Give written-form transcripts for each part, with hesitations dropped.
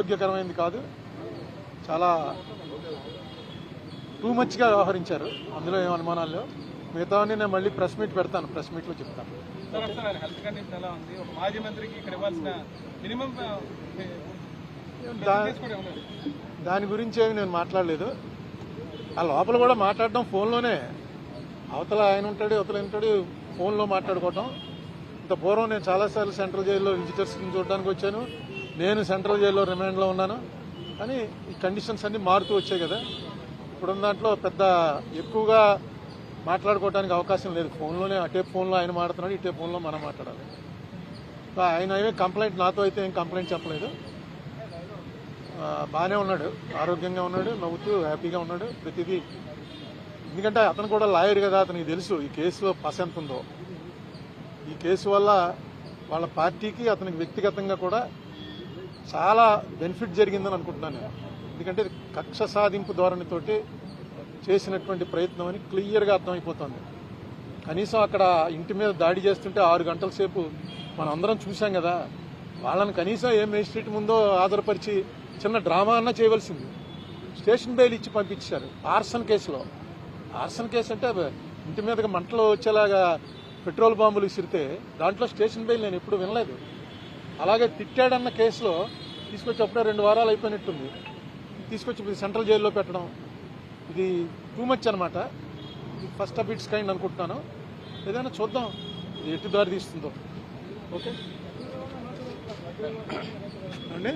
ఆరోగ్యకరమైనది కాదు, చాలా టూ మచ్గా వ్యవహరించారు. అందులో ఏం అనుమానాలు లేవు. మిగతావన్నీ నేను మళ్ళీ ప్రెస్ మీట్ పెడతాను, ప్రెస్ మీట్లో చెప్తాను. దాని గురించి ఏమి నేను మాట్లాడలేదు. ఆ లోపల కూడా మాట్లాడడం ఫోన్లోనే, అవతల ఆయన ఉంటాడు, అవతల ఉంటాడు, ఫోన్లో మాట్లాడుకోవటం. ఇంత పూర్వం నేను చాలాసార్లు సెంట్రల్ జైల్లో విజిటర్స్ని చూడడానికి వచ్చాను. నేను సెంట్రల్ జైల్లో రిమాండ్లో ఉన్నాను. కానీ ఈ కండిషన్స్ అన్నీ మారుతూ వచ్చాయి కదా. ఇప్పుడున్న దాంట్లో పెద్ద ఎక్కువగా మాట్లాడుకోవడానికి అవకాశం లేదు. ఫోన్లోనే, అటే ఫోన్లో ఆయన మాట్లాడుతున్నాడు, ఇటే ఫోన్లో మనం మాట్లాడాలి. ఆయన ఏమీ కంప్లైంట్, నాతో అయితే ఏం కంప్లైంట్ చెప్పలేదు. బాగానే ఉన్నాడు, ఆరోగ్యంగా ఉన్నాడు, నవ్వుతూ హ్యాపీగా ఉన్నాడు ప్రతిదీ. ఎందుకంటే అతను కూడా లాయర్ కదా, అతనికి తెలుసు ఈ కేసులో పస ఎంత ఉందో. ఈ కేసు వల్ల వాళ్ళ పార్టీకి, అతనికి వ్యక్తిగతంగా కూడా చాలా బెనిఫిట్ జరిగిందని అనుకుంటున్నాను నేను. ఎందుకంటే కక్ష సాధింపు ధోరణితోటి చేసినటువంటి ప్రయత్నం అని క్లియర్గా అర్థమైపోతుంది. కనీసం అక్కడ ఇంటి మీద దాడి చేస్తుంటే 6 గంటల సేపు మనం అందరం చూసాం కదా. వాళ్ళని కనీసం ఏ మేజిస్ట్రేట్ ముందో ఆధారపరిచి చిన్న డ్రామా అన్నా చేయవలసింది. స్టేషన్ బెయిల్ ఇచ్చి పంపించారు ఆర్సన్ కేసులో. ఆర్సన్ కేసు అంటే ఇంటి మీదకి మంటలు వచ్చేలాగా పెట్రోల్ బాంబులు విసిరితే దాంట్లో స్టేషన్ బెయిల్ నేను ఎప్పుడు వినలేదు. అలాగే తిట్టాడన్న కేసులో తీసుకొచ్చి అప్పుడే 2 వారాలు అయిపోయినట్టుంది, తీసుకొచ్చి సెంట్రల్ జైల్లో పెట్టడం, ఇది టూ మచ్ అనమాట. ఇది ఫస్ట్ ఆఫ్ ఇట్స్ కైండ్ అనుకుంటున్నాను. ఏదైనా చూద్దాం ఇది ఎటు దారి తీస్తుందో. ఓకే అండి.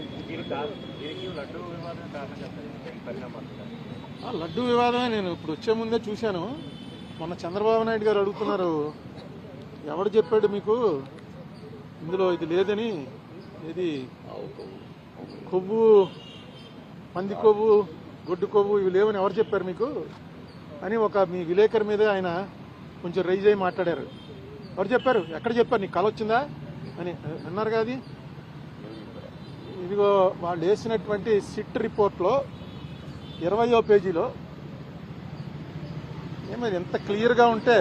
లడ్డూ వివాదమే నేను ఇప్పుడు వచ్చే ముందే చూశాను. మొన్న చంద్రబాబు నాయుడు గారు అడుగుతున్నారు, ఎవడు చెప్పాడు మీకు ఇందులో ఇది లేదని, ఇది కొవ్వు, పంది కొవ్వు, గొడ్డు కొవ్వు ఇవి లేవని ఎవరు చెప్పారు మీకు అని ఒక మీ విలేకరి మీద ఆయన కొంచెం రైజ్ అయ్యి మాట్లాడారు. ఎవరు చెప్పారు, ఎక్కడ చెప్పారు, నీకు కల వచ్చిందా అని అన్నారు కదా. ఇదిగో వాళ్ళు వేసినటువంటి సిట్ రిపోర్ట్లో 20వ పేజీలో ఏమైనా ఎంత క్లియర్గా ఉంటే,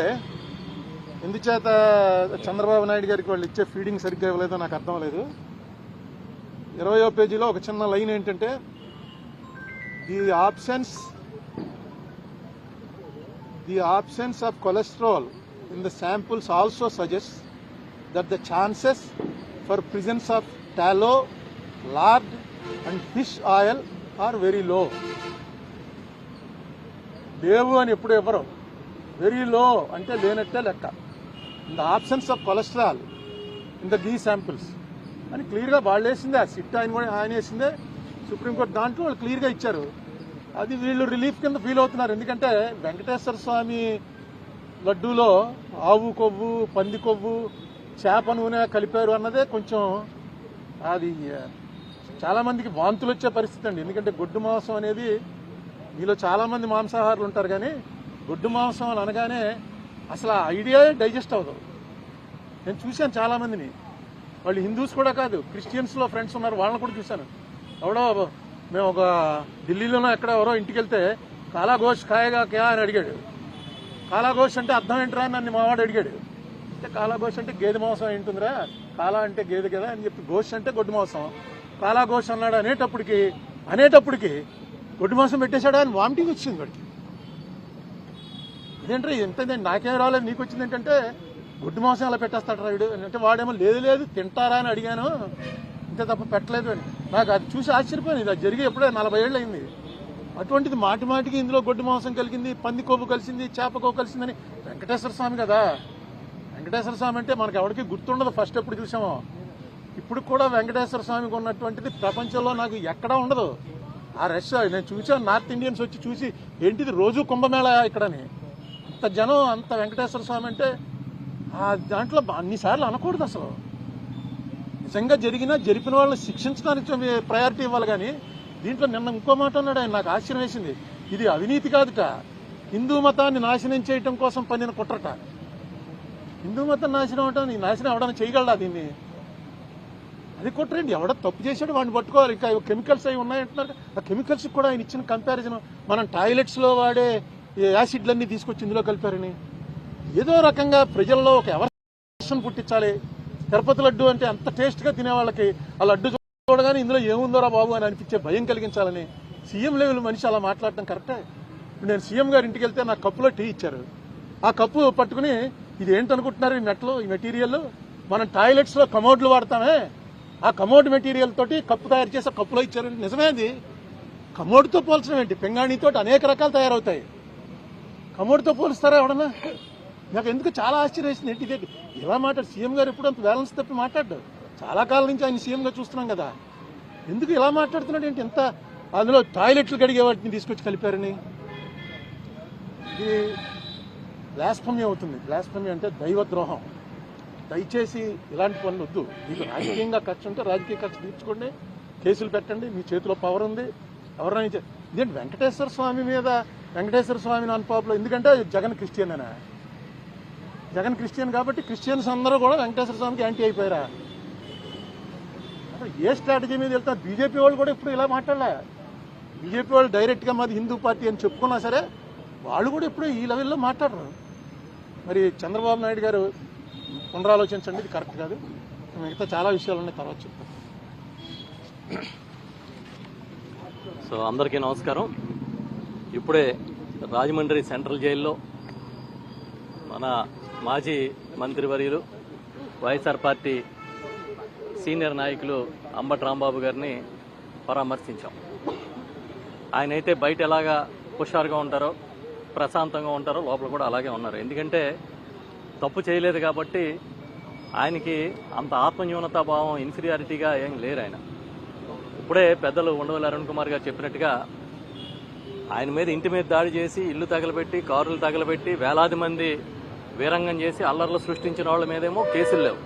ఎందుచేత చంద్రబాబు నాయుడు గారికి వాళ్ళు ఇచ్చే ఫీడింగ్ సరిగ్గా ఇవ్వలేదో నాకు అర్థం లేదు. 20వ పేజీలో ఒక చిన్న లైన్ ఏంటంటే, the absence of cholesterol in the samples also suggests that the chances for presence of tallow, lard and fish oil are very low. లేవు అని ఎప్పుడు ఎవరు, వెరీ లో అంటే లేనట్టే లెక్క. In the absence of cholesterol in the ghee samples అని క్లియర్గా వాళ్ళు వేసిందే. ఆ సిట్ ఆయన వేసిందే, సుప్రీంకోర్టు దాంట్లో వాళ్ళు క్లియర్గా ఇచ్చారు. అది వీళ్ళు రిలీఫ్ కింద ఫీల్ అవుతున్నారు. ఎందుకంటే వెంకటేశ్వర స్వామి లడ్డూలో ఆవు కొవ్వు, పంది కొవ్వు, చేప నూనె కలిపారు అన్నదే కొంచెం అది చాలామందికి వాంతులు వచ్చే పరిస్థితి అండి. ఎందుకంటే గొడ్డు మాంసం అనేది, మీలో చాలామంది మాంసాహారులు ఉంటారు కానీ గొడ్డు మాంసం అని అనగానే అసలు ఆ ఐడియా డైజెస్ట్ అవ్వదు. నేను చూశాను చాలామందిని, వాళ్ళు హిందూస్ కూడా కాదు, క్రిస్టియన్స్లో ఫ్రెండ్స్ ఉన్నారు, వాళ్ళని కూడా చూశాను. ఎవడో మేము ఒక ఢిల్లీలోనో ఎక్కడ ఎవరో ఇంటికి వెళ్తే కాలా గోష్ ఖాయేగా క్యా అని అడిగాడు. కాలా గోష్ అంటే అర్థం ఏంట్రా అని నన్ను మావాడు అడిగాడు. అంటే కాలా గోష్ అంటే గేదె మాంసం ఏంటుందిరా, కాలా అంటే గేదె కదా అని చెప్పి, గోష్ అంటే గొడ్డు మాంసం, కాలా గోష్ అన్నాడు. అనేటప్పటికి గొడ్డు మాంసం పెట్టేశాడా అని వామిటింగ్ వచ్చింది వాడికి. ఇదేంట్రా ఎంతండి, నాకేం రాలేదు నీకు వచ్చింది ఏంటంటే గొడ్డు మాంసం అలా పెట్టేస్తాడు రాయుడు అంటే, వాడేమో లేదు తింటారా అని అడిగాను, ఇంతే తప్ప పెట్టలేదు అని. నాకు అది చూసి ఆశ్చర్యపోయింది. ఇది జరిగి ఎప్పుడే 40 ఏళ్ళు అయింది. అటువంటిది మాటికి ఇందులో గొడ్డు మాంసం కలిగింది, పంది కొవ్వు కలిసింది, చేప కొవ్వు కలిసిందని. వెంకటేశ్వర స్వామి కదా, వెంకటేశ్వర స్వామి అంటే మనకు ఎవరికి గుర్తుండదు ఫస్ట్ ఎప్పుడు చూసామో. ఇప్పుడు కూడా వెంకటేశ్వర స్వామికి ఉన్నటువంటిది ప్రపంచంలో నాకు ఎక్కడా ఉండదు. ఆ రష్ నేను చూసాను, నార్త్ ఇండియన్స్ వచ్చి చూసి ఏంటిది రోజు కుంభమేళ ఇక్కడని. అంత జనం, అంత వెంకటేశ్వర స్వామి అంటే ఆ దాంట్లో అన్నిసార్లు అనకూడదు అసలు. నిజంగా జరిపిన వాళ్ళని శిక్షించడానికి ప్రయారిటీ ఇవ్వాలి. కానీ దీంట్లో నిన్న ఇంకో మాట అన్నాడు ఆయన, నాకు ఆశ్చర్యం వేసింది. ఇది అవినీతి కాదుట, హిందూ మతాన్ని నాశనం చేయటం కోసం పన్నిన కుట్రట. హిందూ మతం నాశనం అవటం, నీ నాశనం ఎవడన్నా చేయగలడా దీన్ని? అది కుట్రండి. ఎవడో తప్పు చేశాడు వాడిని పట్టుకోవాలి. ఇంకా కెమికల్స్ అవి ఉన్నాయంటున్నారు. ఆ కెమికల్స్ కూడా ఆయన ఇచ్చిన కంపారిజన్, మనం టాయిలెట్స్లో వాడే యాసిడ్లన్నీ తీసుకొచ్చి ఇందులో కలిపారని, ఏదో రకంగా ప్రజల్లో ఒక అవర్షన్ పుట్టించాలి. తిరుపతి లడ్డు అంటే అంత టేస్ట్గా తినే వాళ్ళకి ఆ లడ్డు చూడగానే ఇందులో ఏముందోరా బాబు అని అనిపించే భయం కలిగించాలని సీఎం లెవెల్ మనిషి అలా మాట్లాడటం కరెక్టే. ఇప్పుడు నేను సీఎం గారి ఇంటికి వెళ్తే నాకు కప్పులో టీ ఇచ్చారు. ఆ కప్పు పట్టుకుని ఇది ఏంటనుకుంటున్నారు ఈ మెట్లో ఈ మెటీరియల్ మనం టాయిలెట్స్ లో కమోడ్లు వాడతామే ఆ కమోడ్ మెటీరియల్ తోటి కప్పు తయారు చేసి కప్పులో ఇచ్చారు. నిజమే అది. కమోడ్తో పోల్చడం ఏంటి? పింగాణితో అనేక రకాలు తయారవుతాయి. కమోడ్తో పోలుస్తారా ఎవడన్నా? నాకు ఎందుకు చాలా ఆశ్చర్యం వేసింది ఏంటి ఇదే ఇలా మాట్లాడు సీఎం గారు ఎప్పుడు అంత బ్యాలెన్స్ తప్పి మాట్లాడ్డారు. చాలా కాలం నుంచి ఆయన సీఎంగా చూస్తున్నాం కదా, ఎందుకు ఇలా మాట్లాడుతున్నాడు ఏంటి? ఎంత అందులో టాయిలెట్లు కడిగే వాటిని తీసుకొచ్చి కలిపారని. ఇది బ్లాస్ఫమీ అవుతుంది. బ్లాస్ఫమీ అంటే దైవద్రోహం. దయచేసి ఇలాంటి పనులు వద్దు. మీకు రాజకీయంగా ఖర్చు ఉంటే రాజకీయ ఖర్చు తీర్చుకోండి, కేసులు పెట్టండి, మీ చేతిలో పవర్ ఉంది. ఎవరైనా ఇదేంటి వెంకటేశ్వర స్వామి మీద వెంకటేశ్వర స్వామి నాన్ పాపులర్ ఎందుకంటే జగన్ క్రిస్టియన్ అనా? జగన్ క్రిస్టియన్ కాబట్టి క్రిస్టియన్స్ అందరూ కూడా వెంకటేశ్వర స్వామికి యాంటీ అయిపోయారా? అసలు ఏ స్ట్రాటజీ మీద వెళ్తారు? బీజేపీ వాళ్ళు కూడా ఇప్పుడు ఇలా మాట్లాడలే. బీజేపీ వాళ్ళు డైరెక్ట్గా మాది హిందూ పార్టీ అని చెప్పుకున్నా సరే వాళ్ళు కూడా ఇప్పుడు ఈ లెవెల్లో మాట్లాడరు. మరి చంద్రబాబు నాయుడు గారు పునరాలోచించండి, ఇది కరెక్ట్ కాదు. మిగతా చాలా విషయాలు ఉన్నాయి, తర్వాత చెప్తాను. సో అందరికీ నమస్కారం. ఇప్పుడే రాజమండ్రి సెంట్రల్ జైల్లో మన మాజీ మంత్రివర్యులు వైఎస్ఆర్ పార్టీ సీనియర్ నాయకులు అంబటి రాంబాబు గారిని పరామర్శించాం. ఆయనైతే బయట ఎలాగా హుషారుగా ఉంటారో ప్రశాంతంగా ఉంటారో లోపల కూడా అలాగే ఉన్నారు. ఎందుకంటే తప్పు చేయలేదు కాబట్టి ఆయనకి అంత ఆత్మన్యూనతా భావం ఇన్ఫీరియారిటీగా ఏం లేరు ఆయన. ఇప్పుడే పెద్దలు ఉండవల్లి అరుణ్ కుమార్ గారు చెప్పినట్టుగా ఆయన మీద ఇంటి మీద దాడి చేసి ఇల్లు తగలబెట్టి కారులు తగలబెట్టి వేలాది మంది వీరంగం చేసి అల్లర్లు సృష్టించిన వాళ్ళ మీదేమో కేసులు లేవు.